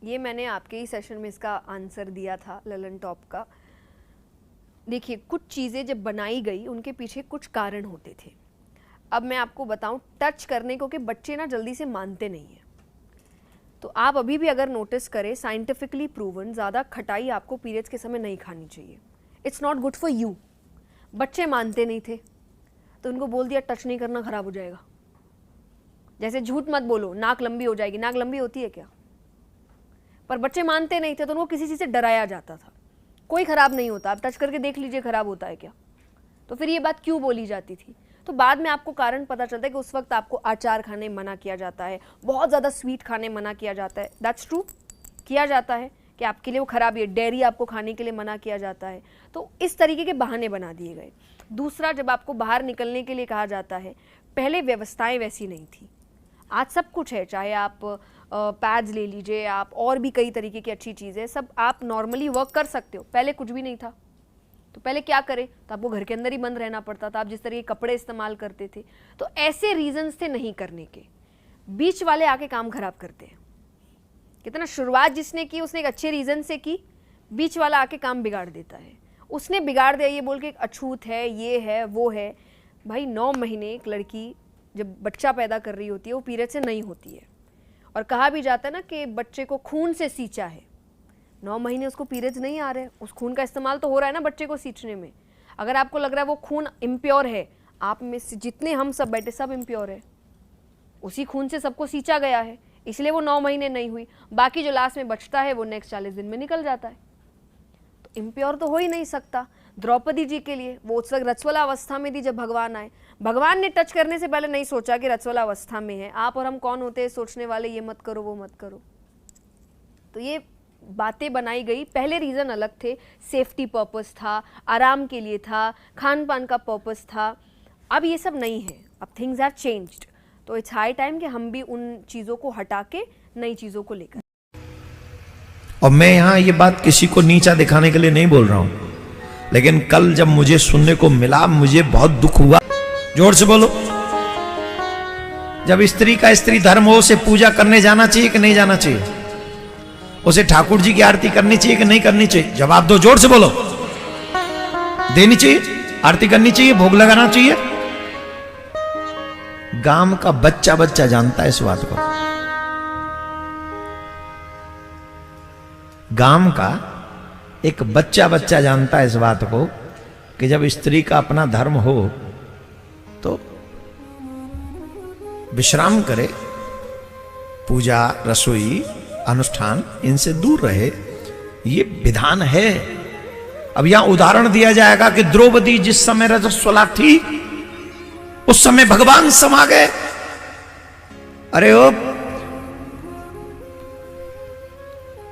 ये मैंने आपके ही सेशन में इसका आंसर दिया था ललन टॉप का। देखिए, कुछ चीज़ें जब बनाई गई उनके पीछे कुछ कारण होते थे। अब मैं आपको बताऊं, टच करने को कि बच्चे ना जल्दी से मानते नहीं हैं। तो आप अभी भी अगर नोटिस करें, साइंटिफिकली प्रूवन ज़्यादा खटाई आपको पीरियड्स के समय नहीं खानी चाहिए। It's not good for you. बच्चे मानते नहीं थे तो उनको बोल दिया टच नहीं करना, खराब हो जाएगा। जैसे झूठ मत बोलो, नाक लंबी हो जाएगी। नाक लंबी होती है क्या? पर बच्चे मानते नहीं थे तो उनको किसी चीज़ से डराया जाता था। कोई खराब नहीं होता, आप टच करके देख लीजिए खराब होता है क्या। तो फिर ये बात क्यों बोली जाती थी? तो बाद में आपको कारण पता चलता है कि उस वक्त आपको अचार खाने मना किया जाता है, बहुत ज़्यादा स्वीट खाने मना किया जाता है। दैट्स ट्रू, किया जाता है कि आपके लिए वो खराब है। डेयरी आपको खाने के लिए मना किया जाता है। तो इस तरीके के बहाने बना दिए गए। दूसरा, जब आपको बाहर निकलने के लिए कहा जाता है, पहले व्यवस्थाएं वैसी नहीं थी। आज सब कुछ है, चाहे आप पैड्स ले लीजिए, आप और भी कई तरीके की अच्छी चीज़ें, सब आप नॉर्मली वर्क कर सकते हो। पहले कुछ भी नहीं था। तो पहले क्या करें? तो आपको घर के अंदर ही बंद रहना पड़ता था। आप जिस तरह के कपड़े इस्तेमाल करते थे, तो ऐसे रीजंस थे नहीं करने के। बीच वाले आके काम खराब करते हैं। कितना शुरुआत जिसने की उसने एक अच्छे रीजन से की, बीच वाला आके काम बिगाड़ देता है। उसने बिगाड़ दिया ये बोल के एक अछूत है, ये है, वो है। भाई 9 महीने एक लड़की जब बच्चा पैदा कर रही होती है वो पीरियड से नहीं होती है। और कहा भी जाता है ना कि बच्चे को खून से सींचा है। 9 महीने उसको पीरियड्स नहीं आ रहे हैं, उस खून का इस्तेमाल तो हो रहा है ना बच्चे को सींचने में। अगर आपको लग रहा है वो खून इम्प्योर है, आप में से जितने हम सब बैठे सब इम्प्योर है, उसी खून से सबको सींचा गया है, इसलिए वो 9 महीने नहीं हुई। बाकी जो लास्ट में बचता है वो नेक्स्ट 40 दिन में निकल जाता है। तो इम्प्योर तो हो ही नहीं सकता। द्रौपदी जी के लिए वो उस वक्त रजस्वला अवस्था में थी जब भगवान आए। भगवान ने टच करने से पहले नहीं सोचा कि रजस्वला अवस्था में है। आप और हम कौन होते हैं सोचने वाले, ये मत करो वो मत करो। तो ये बातें बनाई गई। पहले रीज़न अलग थे, सेफ्टी पर्पस था, आराम के लिए था, खान पान का पर्पस था। अब ये सब नहीं है, अब थिंग्स आर चेंज्ड। तो इट्स हाई टाइम कि हम भी उन चीज़ों को हटा के नई चीज़ों को लेकर। और मैं यहाँ ये बात किसी को नीचा दिखाने के लिए नहीं बोल रहा हूँ, लेकिन कल जब मुझे सुनने को मिला मुझे बहुत दुख हुआ। जोर से बोलो। जब स्त्री का स्त्री धर्म हो, उसे पूजा करने जाना चाहिए कि नहीं जाना चाहिए? उसे ठाकुर जी की आरती करनी चाहिए कि नहीं करनी चाहिए? जवाब दो, जोर से बोलो। देनी चाहिए, आरती करनी चाहिए, भोग लगाना चाहिए। गांव का बच्चा बच्चा जानता है इस बात को। गांव का एक बच्चा बच्चा जानता है इस बात को कि जब स्त्री का अपना धर्म हो तो विश्राम करे, पूजा, रसोई, अनुष्ठान इनसे दूर रहे। ये विधान है। अब यहां उदाहरण दिया जाएगा कि द्रौपदी जिस समय रजस्वला थी उस समय भगवान समा गए। अरे ओ,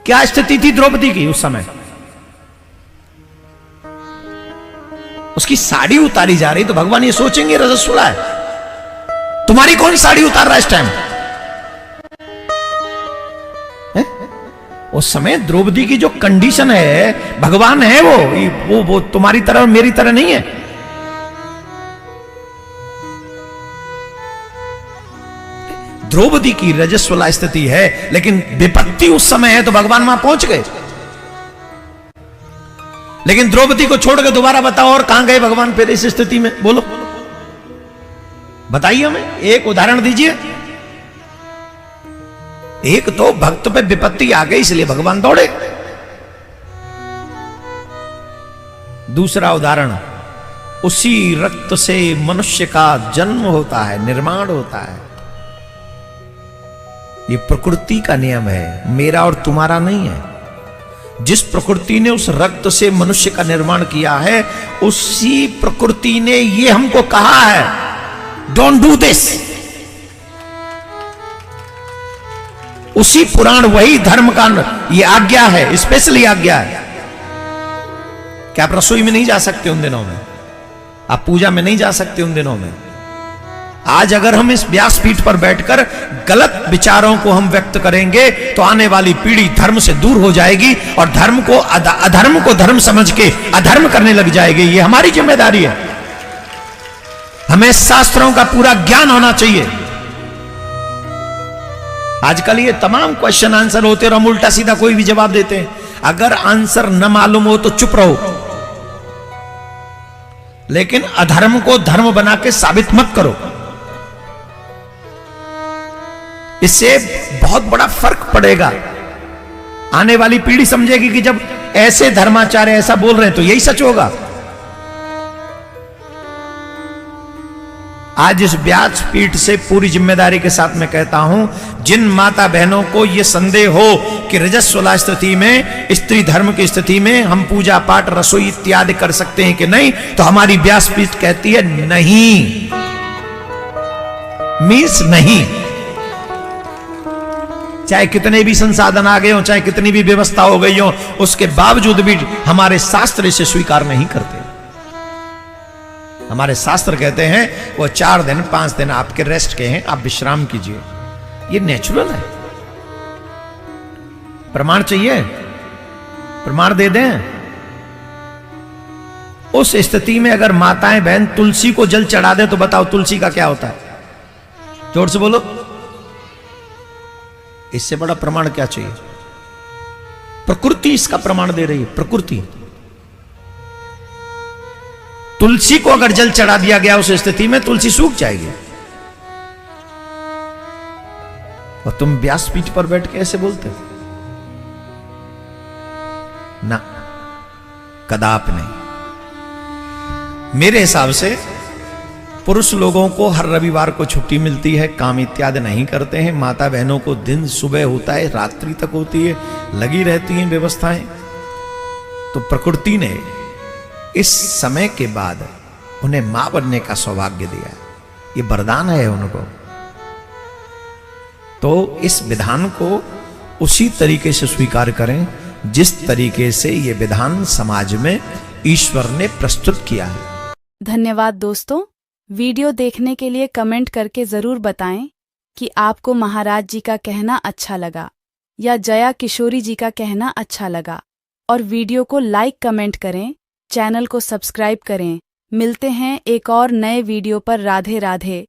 क्या स्थिति थी द्रौपदी की उस समय? उसकी साड़ी उतारी जा रही तो भगवान ये सोचेंगे रजस्वला है, तुम्हारी कौन साड़ी उतार रहा है इस टाइम? उस समय द्रौपदी की जो कंडीशन है, भगवान है वो तुम्हारी तरह और मेरी तरह नहीं है। द्रौपदी की रजस्वला स्थिति है, लेकिन विपत्ति उस समय है तो भगवान वहां पहुंच गए। लेकिन द्रौपदी को छोड़ के दोबारा बताओ और कहां गए भगवान फिर इस स्थिति में? बोलो, बताइए हमें, एक उदाहरण दीजिए। एक तो भक्त पे विपत्ति आ गई इसलिए भगवान दौड़े। दूसरा उदाहरण, उसी रक्त से मनुष्य का जन्म होता है, निर्माण होता है। ये प्रकृति का नियम है, मेरा और तुम्हारा नहीं है। जिस प्रकृति ने उस रक्त से मनुष्य का निर्माण किया है, उसी प्रकृति ने ये हमको कहा है, डोंट डू दिस। उसी पुराण, वही धर्म का ये आज्ञा है, स्पेशली आज्ञा है कि आप रसोई में नहीं जा सकते उन दिनों में, आप पूजा में नहीं जा सकते उन दिनों में। आज अगर हम इस व्यासपीठ पर बैठकर गलत विचारों को हम व्यक्त करेंगे तो आने वाली पीढ़ी धर्म से दूर हो जाएगी और धर्म को अधर्म को धर्म समझ के अधर्म करने लग जाएगी। ये हमारी जिम्मेदारी है। हमें शास्त्रों का पूरा ज्ञान होना चाहिए। आजकल ये तमाम क्वेश्चन आंसर होते और हम उल्टा सीधा कोई भी जवाब देते हैं। अगर आंसर न मालूम हो तो चुप रहो, लेकिन अधर्म को धर्म बना के साबित मत करो। इससे बहुत बड़ा फर्क पड़ेगा। आने वाली पीढ़ी समझेगी कि जब ऐसे धर्माचार्य ऐसा बोल रहे हैं तो यही सच होगा। आज इस व्यासपीठ से पूरी जिम्मेदारी के साथ मैं कहता हूं, जिन माता बहनों को यह संदेह हो कि रजस्वला स्थिति में, स्त्री धर्म की स्थिति में हम पूजा पाठ रसोई इत्यादि कर सकते हैं कि नहीं, तो हमारी व्यासपीठ कहती है नहीं, मीन्स नहीं। चाहे कितने भी संसाधन आ गए हो, चाहे कितनी भी व्यवस्था हो गई हो, उसके बावजूद भी हमारे शास्त्र इसे स्वीकार नहीं करते। हमारे शास्त्र कहते हैं वो 4 दिन 5 दिन आपके रेस्ट के हैं, आप विश्राम कीजिए। ये नेचुरल है। प्रमाण चाहिए, प्रमाण दे दें। उस स्थिति में अगर माताएं बहन तुलसी को जल चढ़ा दे तो बताओ तुलसी का क्या होता है? जोर से बोलो। इससे बड़ा प्रमाण क्या चाहिए? प्रकृति इसका प्रमाण दे रही है। प्रकृति, तुलसी को अगर जल चढ़ा दिया गया उस स्थिति में, तुलसी सूख जाएगी। और तुम व्यासपीठ पर बैठ के ऐसे बोलते हो ना, कदाप नहीं। मेरे हिसाब से पुरुष लोगों को हर रविवार को छुट्टी मिलती है, काम इत्यादि नहीं करते हैं। माता बहनों को दिन सुबह होता है, रात्रि तक होती है, लगी रहती हैं व्यवस्थाएं। तो प्रकृति ने इस समय के बाद उन्हें मां बनने का सौभाग्य दिया। ये वरदान है उनको। तो इस विधान को उसी तरीके से स्वीकार करें जिस तरीके से ये विधान समाज में ईश्वर ने प्रस्तुत किया है। धन्यवाद दोस्तों। वीडियो देखने के लिए कमेंट करके जरूर बताएं कि आपको महाराज जी का कहना अच्छा लगा या जया किशोरी जी का कहना अच्छा लगा। और वीडियो को लाइक कमेंट करें, चैनल को सब्सक्राइब करें। मिलते हैं एक और नए वीडियो पर। राधे राधे।